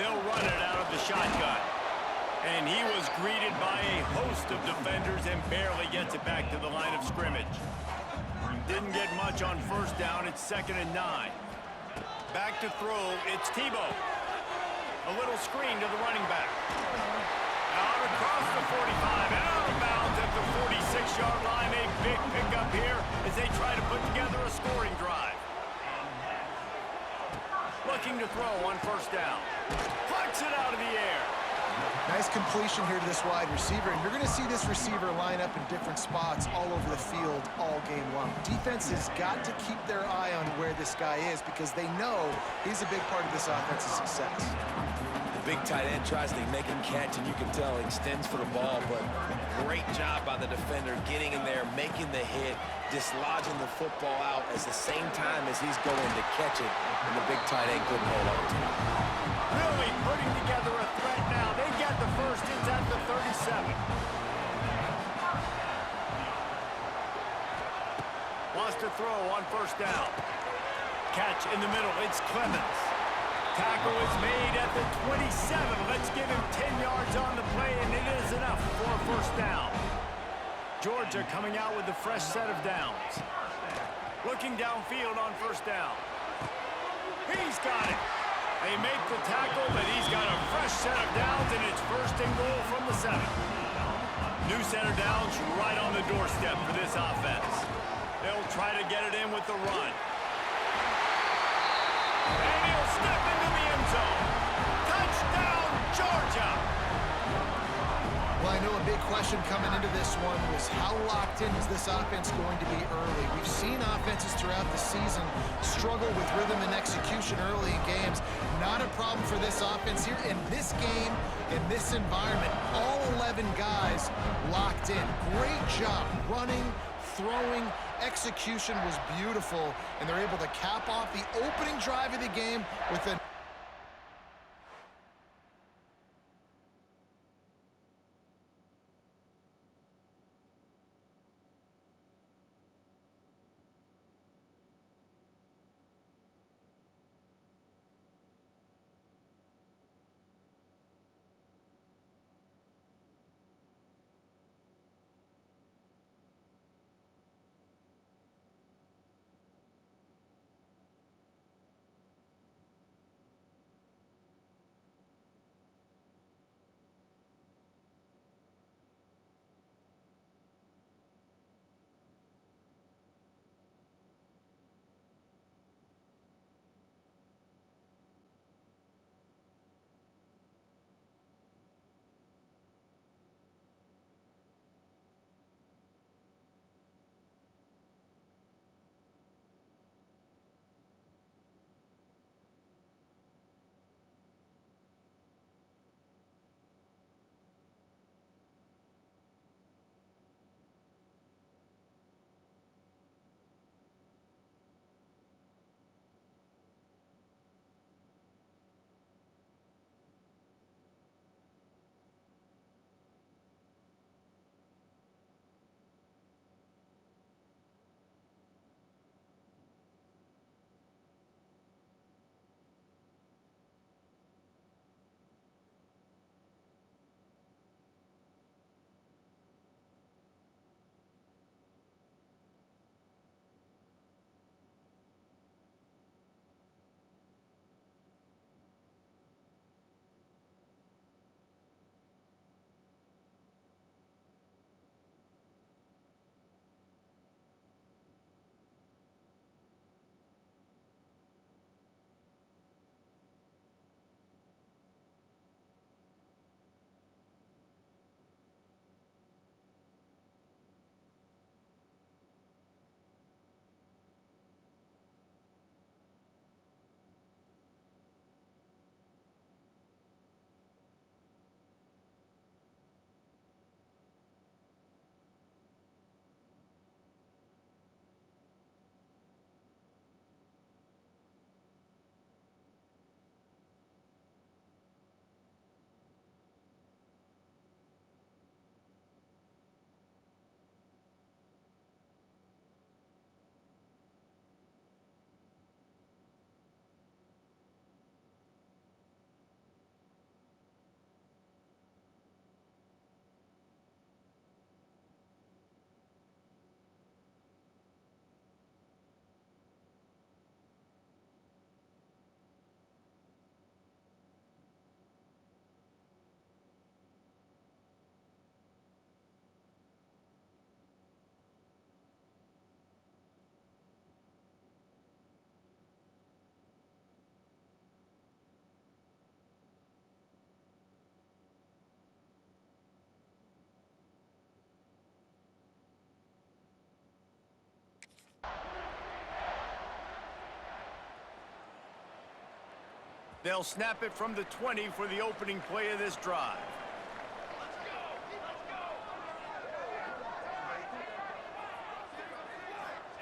He'll run it out of the shotgun. And he was greeted by a host of defenders and barely gets it back to the line of scrimmage. Didn't get much on first down. It's 2nd and 9. Back to throw. It's Tebow. A little screen to the running back. Out across the 45 and out of bounds at the 46-yard line. A big pickup here as they try to put together a scoring drive. Looking to throw on first down. Plucks it out of the air. Nice completion here to this wide receiver, and you're going to see this receiver line up in different spots all over the field all game long. Defense has got to keep their eye on where this guy is because they know he's a big part of this offense's success. The big tight end tries to make a catch, and you can tell he extends for the ball, but great job by the defender getting in there, making the hit, dislodging the football out at the same time as he's going to catch it, and the big tight end couldn't hold on to it. Really putting together a threat now. They get the first. It's at the 37. Wants to throw on first down. Catch in the middle. It's Clemens. Tackle is made at the 27. Let's give him 10 yards on the play, and it is enough for a first down. Georgia coming out with a fresh set of downs. Looking downfield on first down. He's got it. They make the tackle, but he's got a fresh set of downs, and it's 1st and goal from the 7. New set of downs right on the doorstep for this offense. They'll try to get it in with the run. And he'll step into the end zone. Touchdown, Georgia! Well, I know a big question coming into this one was how locked in is this offense going to be early? We've seen offenses throughout the season struggle with rhythm and execution early in games. Not a problem for this offense here in this game, in this environment. All 11 guys locked in. Great job running, throwing. Execution was beautiful, and they're able to cap off the opening drive of the game with a They'll snap it from the 20 for the opening play of this drive.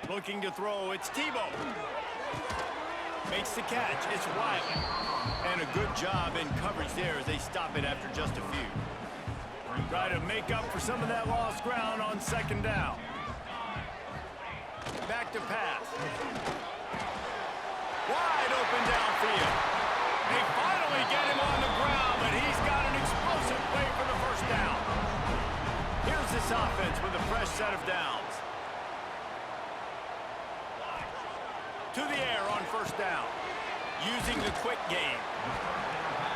Looking to throw, it's Tebow. Makes the catch, it's Wiley. And a good job in coverage there as they stop it after just a few. Try to make up for some of that lost ground on second down. Back to pass. Wide open downfield. They finally get him on the ground, but he's got an explosive play for the first down. Here's this offense with a fresh set of downs. To the air on first down. Using the quick game.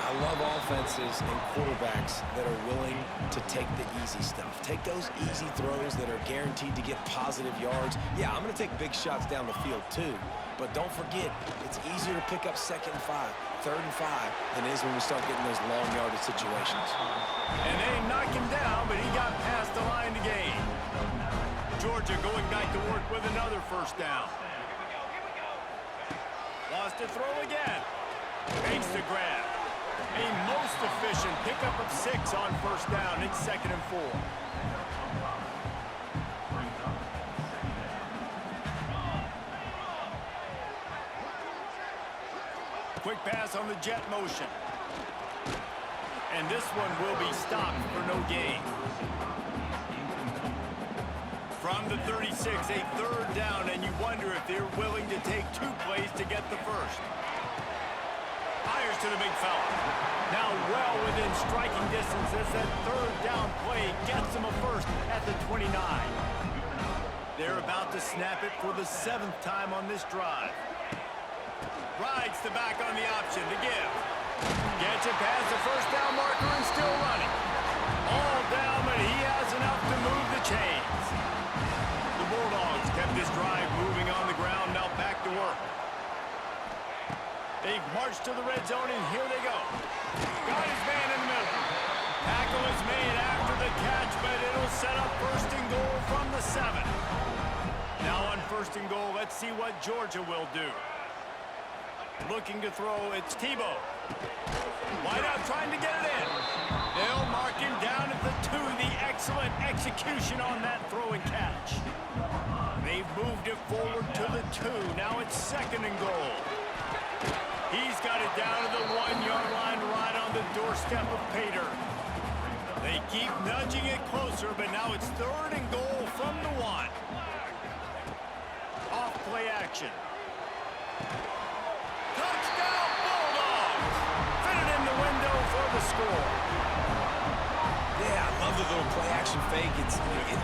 I love offenses and quarterbacks that are willing to take the easy stuff. Take those easy throws that are guaranteed to get positive yards. Yeah, I'm going to take big shots down the field too. But don't forget, it's easier to pick up 2nd and 5, 3rd and 5 than it is when we start getting those long yardage situations. And they knock him down, but he got past the line to gain. Georgia going back to work with another first down. Lost to throw again. Makes the grab. A most efficient pickup of 6 on first down. It's 2nd and 4. Quick pass on the jet motion. And this one will be stopped for no gain. From the 36, a 3rd down, and you wonder if they're willing to take 2 plays to get the first. Fires to the big fella. Now well within striking distance as that 3rd down play gets him a first at the 29. They're about to snap it for the 7th time on this drive. Rides the back on the option to give. Gets it past the first down marker and still running. All down, but he has enough to move the chains. The Bulldogs kept this drive moving on the ground, now back to work. They've marched to the red zone, and here they go. Got his man in the middle. Tackle is made after the catch, but it'll set up 1st and goal from the 7. Now on 1st and goal, let's see what Georgia will do. Looking to throw, it's Tebow. Wide out trying to get it in. They'll mark him down at the 2. The excellent execution on that throw and catch. They've moved it forward to the 2. Now it's 2nd and goal. He's got it down to the 1-yard line right on the doorstep of Pater. They keep nudging it closer, but now it's 3rd and goal from the 1. Off play action. Touchdown Bulldogs! Fitted in the window for the score. Yeah, I love the little play action fake. You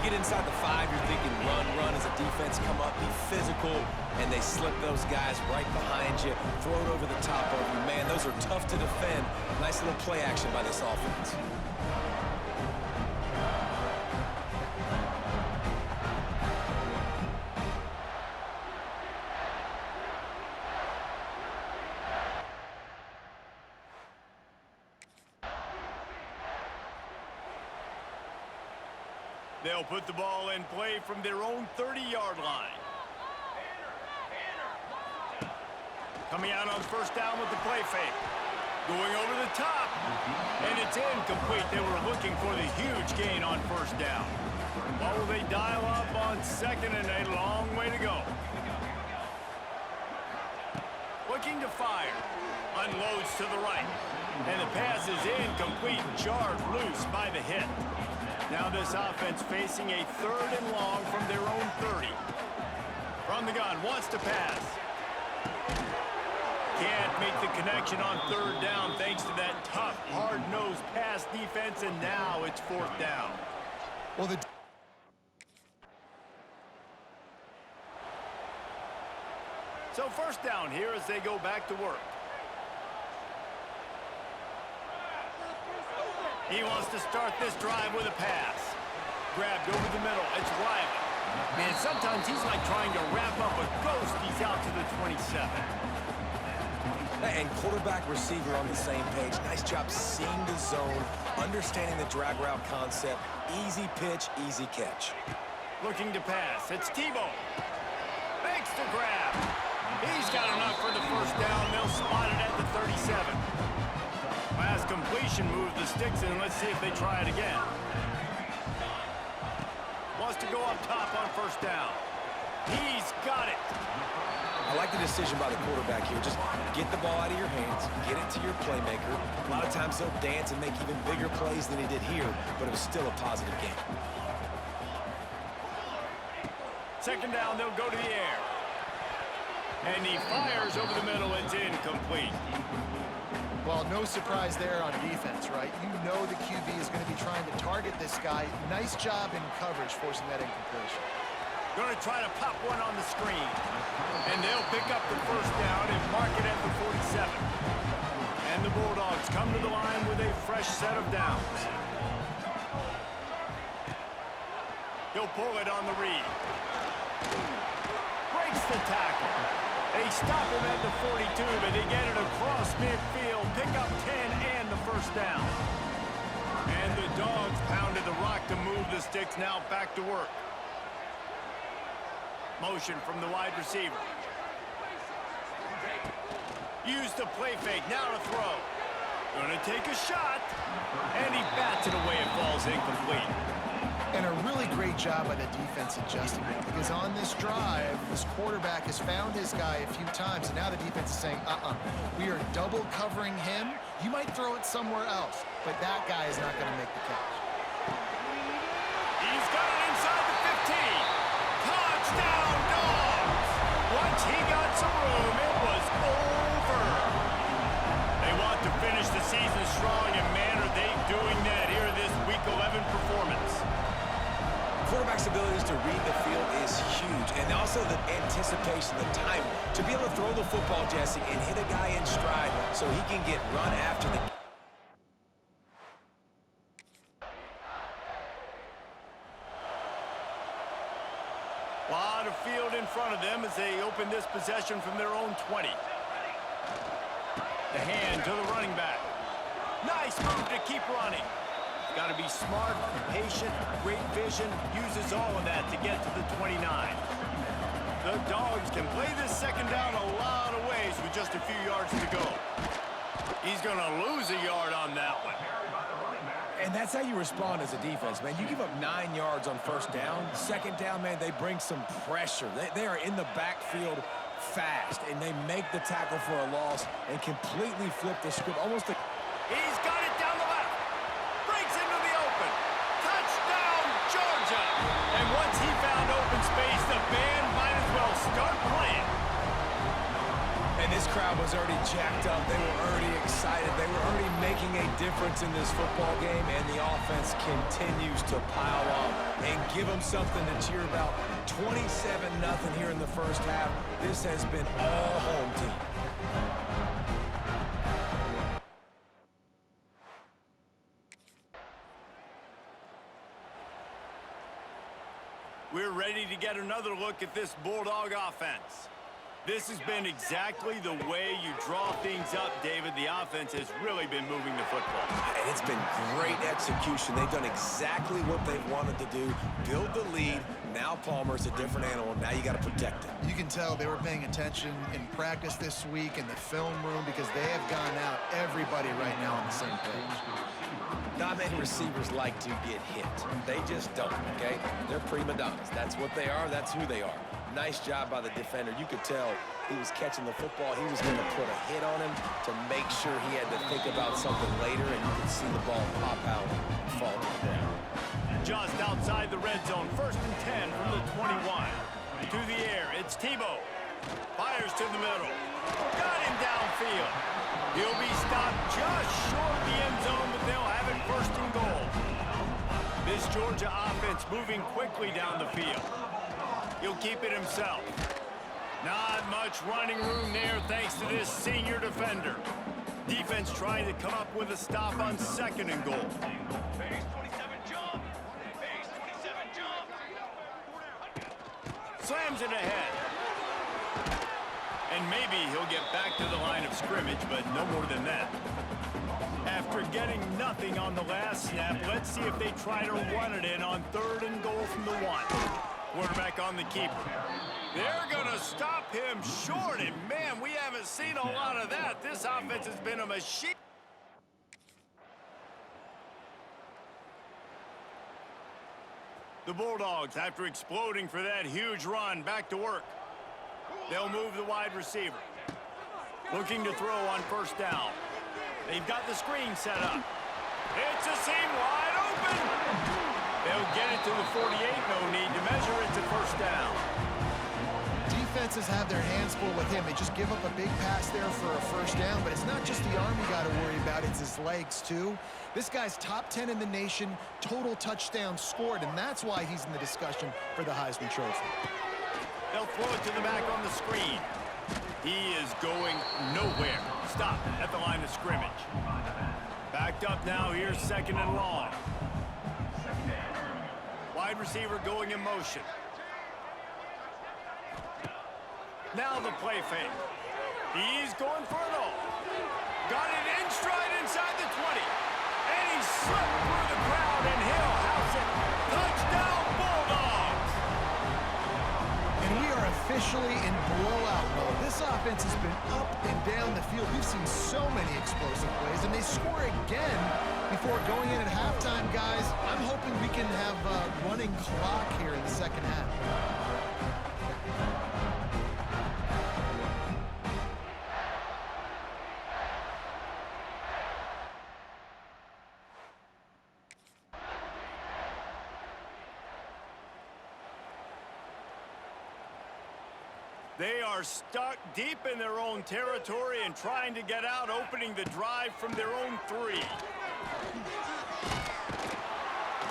get inside the 5, you're thinking run as a defense, come up, be physical, and they slip those guys right behind you, throw it over the top of you. Man, those are tough to defend. Nice little play action by this offense. They'll put the ball in play from their own 30-yard line. Coming out on first down with the play fake. Going over the top. And it's incomplete. They were looking for the huge gain on first down. What will they dial up on 2nd and a long way to go? Looking to fire. Unloads to the right. And the pass is incomplete, jarred loose by the hit. Now this offense facing a 3rd and long from their own 30. From the gun, wants to pass. Can't make the connection on 3rd down thanks to that tough, hard-nosed pass defense, and now it's 4th down. Well, So 1st down here as they go back to work. He wants to start this drive with a pass. Grabbed over the middle. It's Wiley. Man, sometimes he's like trying to wrap up a ghost. He's out to the 27. And quarterback receiver on the same page. Nice job seeing the zone, understanding the drag route concept. Easy pitch, easy catch. Looking to pass. It's Tebow. Makes the grab. He's got enough for the first down. They'll spot it at the 37. Last completion moved the sticks in. Let's see if they try it again. Wants to go up top on first down. He's got it. I like the decision by the quarterback here. Just get the ball out of your hands, get it to your playmaker. A lot of times he'll dance and make even bigger plays than he did here, but it was still a positive game. Second down, they'll go to the air. And he fires over the middle. It's incomplete. Well, no surprise there on defense, right? You know the QB is going to be trying to target this guy. Nice job in coverage forcing that incompletion. Going to try to pop one on the screen. And they'll pick up the first down and mark it at the 47. And the Bulldogs come to the line with a fresh set of downs. He'll pull it on the read. Breaks the tackle. They stop him at the 42, but they get it across midfield. Pick up 10 and the first down. And the Dogs pounded the rock to move the sticks. Now back to work. Motion from the wide receiver. Use the play fake. Now to throw. Gonna take a shot. And he bats it away. It falls incomplete. And a really great job by the defense adjusting it, because on this drive, this quarterback has found his guy a few times, and now the defense is saying, we are double covering him. You might throw it somewhere else, but that guy is not going to make the catch. He's got it inside the 15. Touchdown, Dawgs! Once he got some room, it was over. They want to finish the season strong, and man, are they doing that here in this Week 11 performance. Quarterback's abilities to read the field is huge, and also the anticipation, the time to be able to throw the football, Jesse, and hit a guy in stride so he can get run after the. Lot of field in front of them as they open this possession from their own 20. The hand to the running back. Nice move to keep running. Got to be smart, patient, great vision, uses all of that to get to the 29. The Dogs can play this second down a lot of ways with just a few yards to go. He's going to lose a yard on that one. And that's how you respond as a defense, man. You give up 9 yards on first down. Second down, man, they bring some pressure. They are in the backfield fast, and they make the tackle for a loss and completely flip the script. He's got it down the left. Breaks into the open. Touchdown, Georgia. And once he found open space, the band might as well start playing. And this crowd was already jacked up. They were already excited. They were already making a difference in this football game, and the offense continues to pile on and give them something to cheer about. 27-0 here in the first half. This has been all home team. We're ready to get another look at this Bulldog offense. This has been exactly the way you draw things up, David. The offense has really been moving the football. And it's been great execution. They've done exactly what they've wanted to do. Build the lead. Now Palmer's a different animal. Now you got to protect it. You can tell they were paying attention in practice this week in the film room, because they have gone out, everybody right now on the same page. Not many receivers like to get hit. They just don't, okay? They're prima donnas. That's what they are. That's who they are. Nice job by the defender. You could tell he was catching the football. He was going to put a hit on him to make sure he had to think about something later, and you could see the ball pop out and fall to the ground. Just outside the red zone, 1st and 10 from the 21. To the air, it's Tebow. Fires to the middle. Got him downfield. He'll be stopped just short of the end zone, but they'll have it 1st and goal. This Georgia offense moving quickly down the field. He'll keep it himself. Not much running room there thanks to this senior defender. Defense trying to come up with a stop on 2nd and goal. Slams it ahead. And maybe he'll get back to the line of scrimmage, but no more than that. After getting nothing on the last snap, let's see if they try to run it in on 3rd and goal from the 1. Quarterback on the keeper. They're going to stop him short, and man, we haven't seen a lot of that. This offense has been a machine. The Bulldogs, after exploding for that huge run, back to work. They'll move the wide receiver. Looking to throw on first down. They've got the screen set up. It's a seam wide open. They'll get it to the 48. No need to measure it to first down. Defenses have their hands full with him. They just give up a big pass there for a first down, but it's not just the arm you got to worry about, it's his legs too. This guy's top 10 in the nation, total touchdowns scored, and that's why he's in the discussion for the Heisman Trophy. They'll throw it to the back on the screen. He is going nowhere. Stop at the line of scrimmage. Backed up now, here's second and long. Wide receiver going in motion. Now the play fake. He's going for it all. Got it in stride inside the 20. And he slipped through the crowd, and he'll house it. Touchdown, Bulldogs! And we are officially in blowout mode. This offense has been up and down the field. We've seen so many explosive plays, and they score again before going in at halftime, guys. I'm hoping we can have a running clock here in the second half. They are stuck deep in their own territory and trying to get out, opening the drive from their own 3.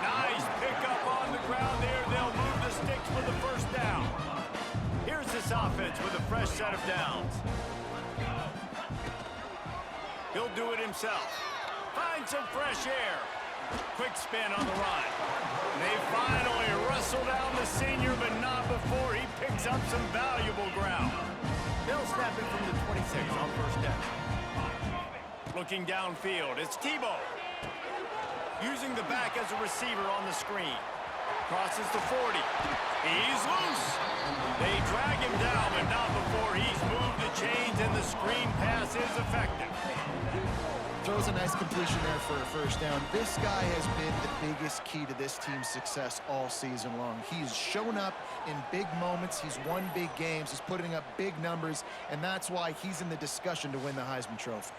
Nice pickup on the ground there. They'll move the sticks for the first down. Here's this offense with a fresh set of downs. He'll do it himself. Find some fresh air. Quick spin on the run. They finally wrestle down the senior, but not before he picks up some valuable ground. They'll snap it from the 26 on first down. Looking downfield, it's Tebow. Using the back as a receiver on the screen. Crosses the 40. He's loose. They drag him down, but not before he's moved the chains, and the screen pass is effective. Throws a nice completion there for a first down. This guy has been the biggest key to this team's success all season long. He's shown up in big moments. He's won big games. He's putting up big numbers, and that's why he's in the discussion to win the Heisman Trophy.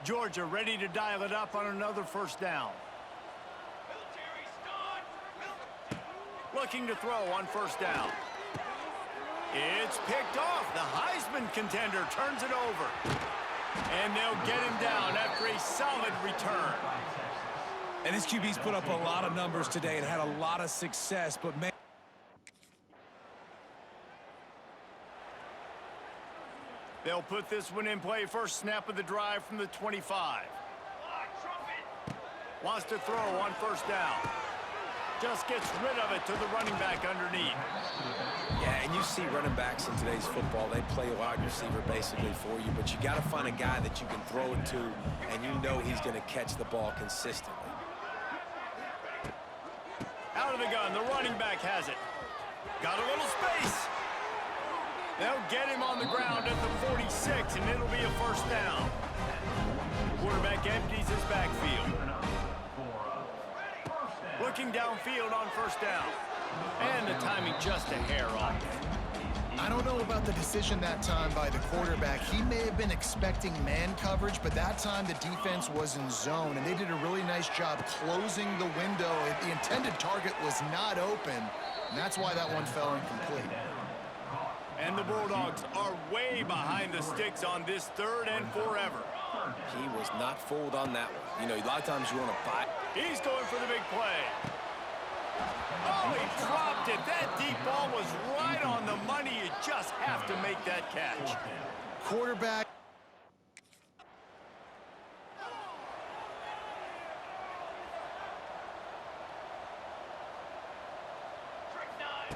Georgia ready to dial it up on another first down. Looking to throw on first down. It's picked off. The Heisman contender turns it over. And they'll get him down after a solid return. And this QB's put up a lot of numbers today and had a lot of success, but man, they'll put this one in play. First snap of the drive from the 25. Wants to throw on first down. Just gets rid of it to the running back underneath. yeah, and you see running backs in today's football, they play a wide receiver basically for you, but you got to find a guy that you can throw it to, and you know he's going to catch the ball consistently. Out of the gun, the running back has it. Got a little space. They'll get him on the ground at the 46, and it'll be a first down. Quarterback empties his backfield. Looking downfield on first down. And the timing just a hair off. I don't know about the decision that time by the quarterback. He may have been expecting man coverage, but that time the defense was in zone, and they did a really nice job closing the window. The intended target was not open, and that's why that one fell incomplete. And the Bulldogs are way behind the sticks on this third and forever. He was not fooled on that one. You know, a lot of times you want to buy. He's going for the big play. Oh, he dropped it. That deep ball was right on the money. You just have to make that catch. Quarterback.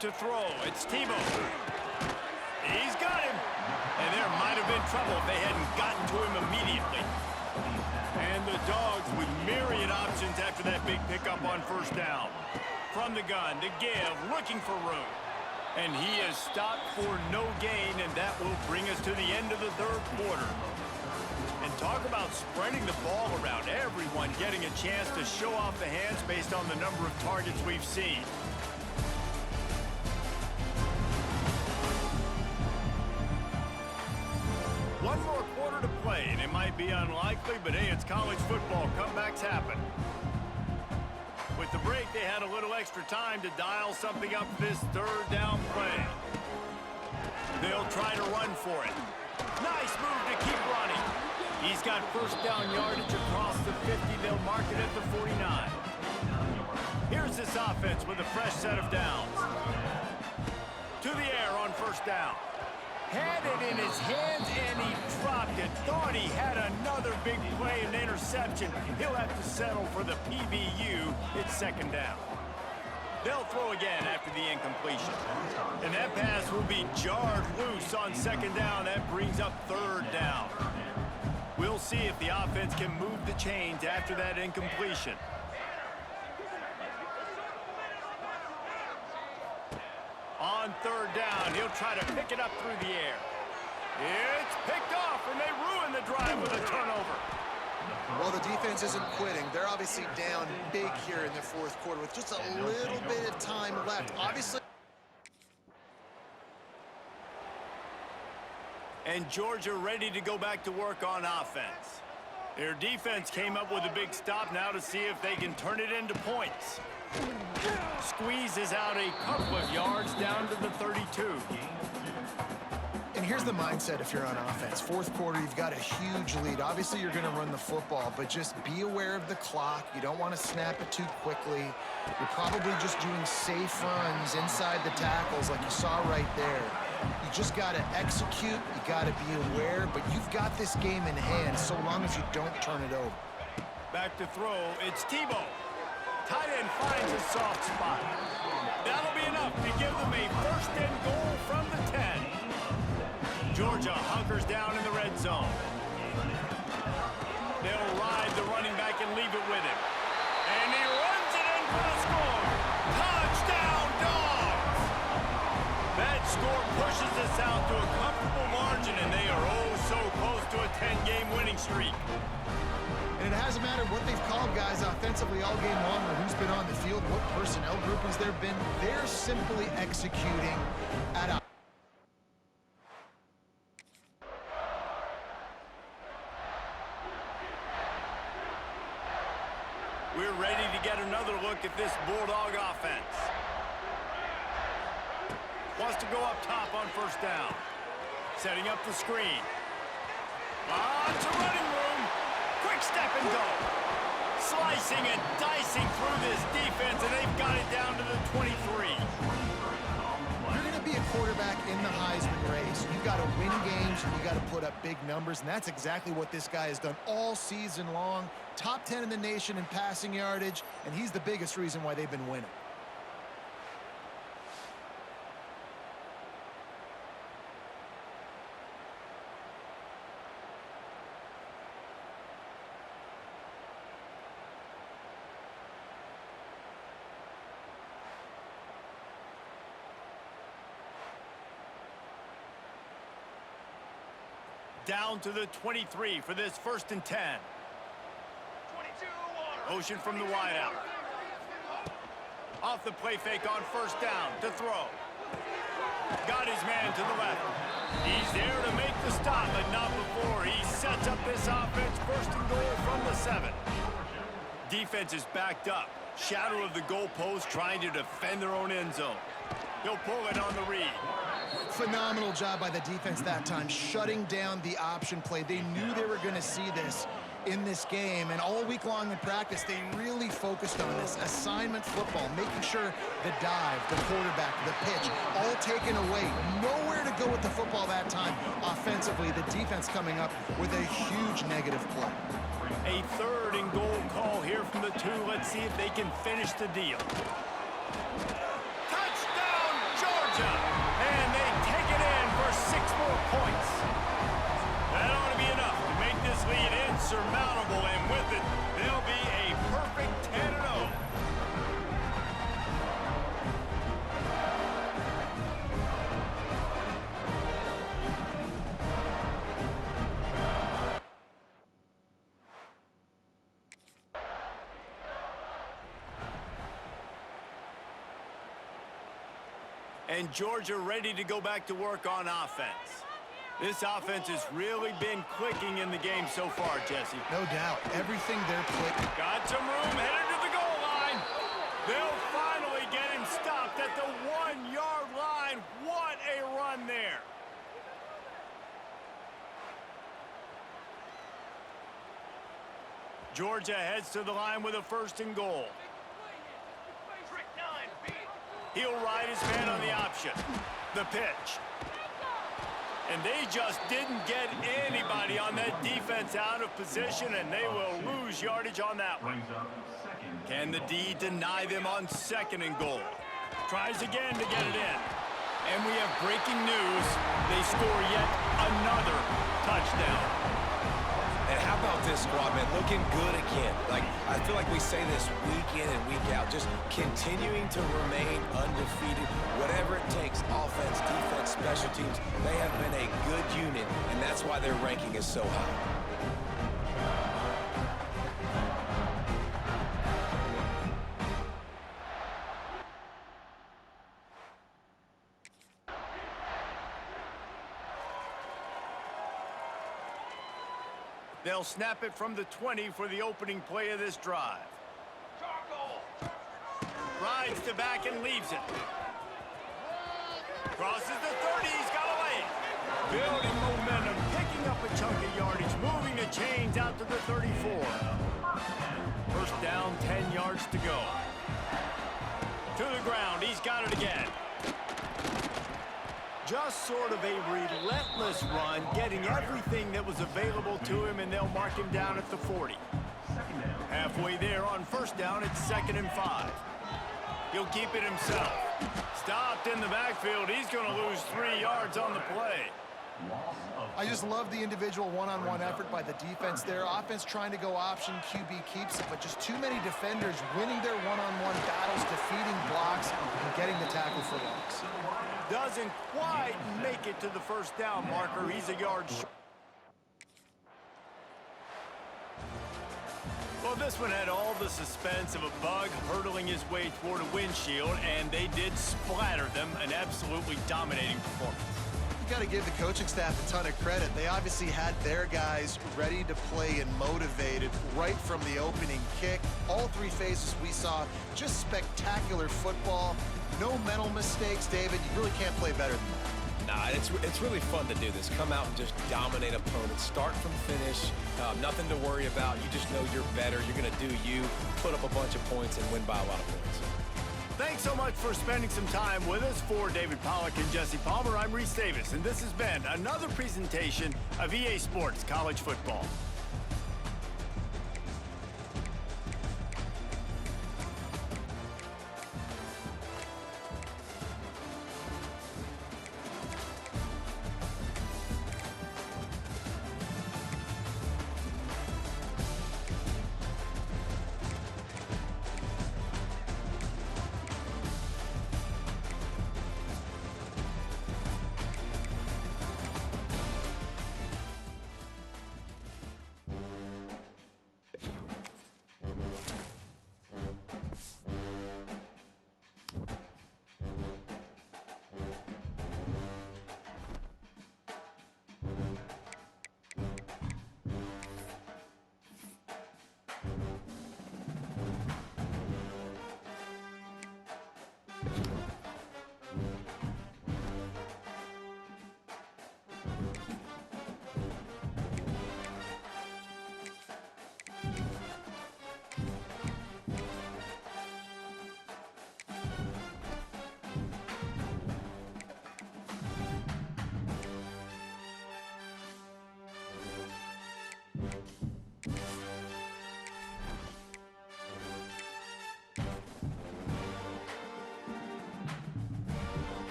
to throw. It's Tebow. He's got him. And there might have been trouble if they hadn't gotten to him immediately. And the Dawgs with myriad options after that big pickup on first down. From the gun to give, looking for room. And he is stopped for no gain, and that will bring us to the end of the third quarter. And talk about spreading the ball around. Everyone getting a chance to show off the hands based on the number of targets we've seen. One more quarter to play, and it might be unlikely, but hey, it's college football. Comebacks happen. With the break, they had a little extra time to dial something up for this third down play. They'll try to run for it. Nice move to keep running. He's got first down yardage across the 50. They'll mark it at the 49. Here's this offense with a fresh set of downs. To the air on first down. Had it in his hands, and he dropped it. Thought he had another big play and interception. He'll have to settle for the PBU. It's second down. They'll throw again after the incompletion. And that pass will be jarred loose on second down. That brings up third down. We'll see if the offense can move the chains after that incompletion. On third down, he'll try to pick it up through the air. It's picked off, and they ruin the drive with a turnover. Well, the defense isn't quitting. They're obviously down big here in the fourth quarter with just a little bit of time left. Obviously. And Georgia ready to go back to work on offense. Their defense came up with a big stop now to see if they can turn it into points. Squeezes out a couple of yards down to the 32. And here's the mindset if you're on offense. Fourth quarter, you've got a huge lead. Obviously, you're going to run the football, but just be aware of the clock. You don't want to snap it too quickly. You're probably just doing safe runs inside the tackles like you saw right there. You just got to execute. You got to be aware, but you've got this game in hand so long as you don't turn it over. Back to throw. It's Tebow. Tight end finds a soft spot. That'll be enough to give them a first and goal from the 10. Georgia hunkers down in the red zone. They'll ride the running back and leave it with him. And he runs it in for the score. Touchdown, Dawgs! That score pushes us out to a comfortable margin, and they are oh so close to a 10-game winning streak. And it hasn't mattered what they've called, guys, offensively all game long, or who's been on the field, what personnel group has there been. They're simply executing at a We're ready to get another look at this Bulldog offense. Wants to go up top on first down. Setting up the screen. Lots of running room. Quick step and go. Slicing and dicing through this defense, and they've got it down to the 23. You're going to be a quarterback in the Heisman race. You've got to win games, and you got to put up big numbers, and that's exactly what this guy has done all season long. Top 10 in the nation in passing yardage, and he's the biggest reason why they've been winning. Down to the 23 for this first and 10. Motion from the wideout. Off the play fake on first down to throw. Got his man to the left. He's there to make the stop, but not before. He sets up this offense first and goal from the 7. Defense is backed up. Shadow of the goalpost trying to defend their own end zone. He'll pull it on the read. Phenomenal job by the defense that time, shutting down the option play. They knew they were going to see this in this game, and all week long in practice, they really focused on this assignment football, making sure the dive, the quarterback, the pitch, all taken away. Nowhere to go with the football that time. Offensively, the defense coming up with a huge negative play. A third and goal call here from the 2. Let's see if they can finish the deal. Touchdown, Georgia. And they take it in for 6 more points. That ought to be enough to make this lead insurmountable, and with it, they'll be a perfect 10-0. And Georgia ready to go back to work on offense. This offense has really been clicking in the game so far, Jesse. No doubt. Everything they're clicking. Got some room, headed to the goal line. They'll finally get him stopped at the 1-yard line. What a run there. Georgia heads to the line with a 1st and goal. He'll ride his man on the option. The pitch. And they just didn't get anybody on that defense out of position, and they will lose yardage on that one. Can the D deny them on 2nd and goal? Tries again to get it in. And we have breaking news. They score yet another touchdown. And how about this squad, man? Looking good again. Like, I feel like we say this week in and week out, just continuing to remain undefeated. Whatever it takes, offense, defense, special teams, they have been a good unit, and that's why their ranking is so high. They'll snap it from the 20 for the opening play of this drive. Rides to back and leaves it. Crosses the 30, he's got to lay it. Building momentum, picking up a chunk of yardage, moving the chains out to the 34. 1st down, 10 yards to go. To the ground, he's got it again. Just sort of a relentless run, getting everything that was available to him, and they'll mark him down at the 40. Halfway there on 1st down, it's 2nd and 5. He'll keep it himself. Stopped in the backfield. He's going to lose 3 yards on the play. I just love the individual one-on-one effort by the defense there. Offense trying to go option, QB keeps it, but just too many defenders winning their one-on-one battles, defeating blocks, and getting the tackle for loss. Doesn't quite make it to the 1st down marker. He's a yard short. Well, this one had all the suspense of a bug hurtling his way toward a windshield, and they did splatter them. An absolutely dominating performance. You got to give the coaching staff a ton of credit. They obviously had their guys ready to play and motivated right from the opening kick. All 3 phases we saw, just spectacular football. No mental mistakes, David. You really can't play better than that. Nah, it's really fun to do this. Come out and just dominate opponents. Start from finish. Nothing to worry about. You just know you're better. You're going to do you, put up a bunch of points, and win by a lot of points. Thanks so much for spending some time with us. For David Pollack and Jesse Palmer, I'm Reese Davis, and this has been another presentation of EA Sports College Football.